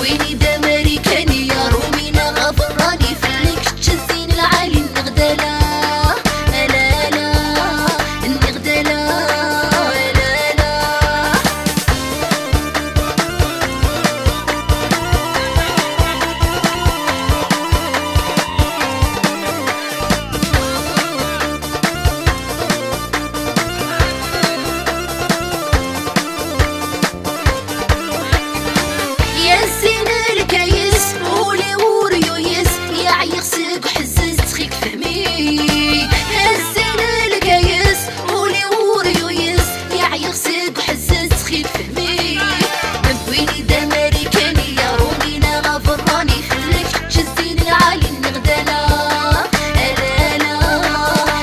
ويني دا ماريكاني يا رومينا غفراني فيك تشزين العالي النغدالة لا لا النغدالة لا لا. يا زين الكيس ولي وريو يس يا عيقسك وحزز تخيك فهمي. يا زين الكيس ولي وريو يس يا عيقسك وحزز تخيك فهمي. نبويني دا ماريكاني يا رومينا غفراني خليك تشزين العالي النغدالة لا لا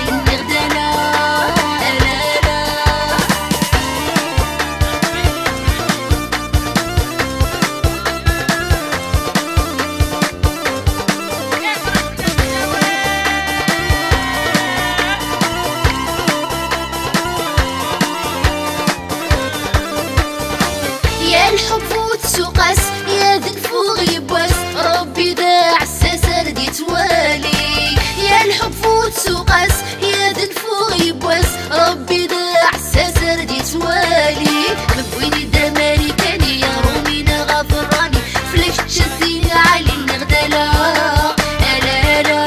النغدالة لا لا. يا الحب فوت سوقاس يا ذنفو غيباس ربي دا عساسة ردي توالي. يا الحب فوت سوقاس يا ذنفو غيباس ربي دا عساسة ردي توالي. مبويني دا ماريكاني يا رومينا غفراني فليك تشزيني عالي النغدالة لا لا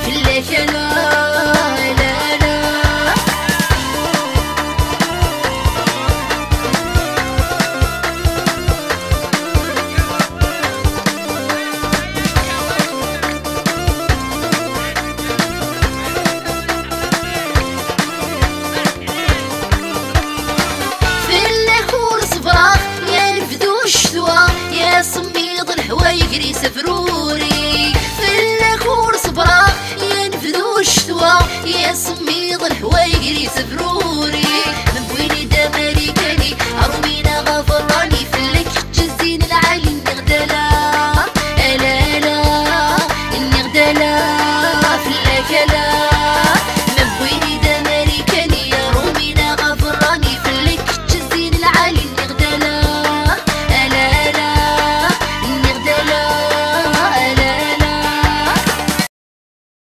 فلاك لا لا لا. يا صميد الهوا يجري سفروري فلاك ورص براق يا نفذو الشتوى. يا صميد الهوا يجري سفروري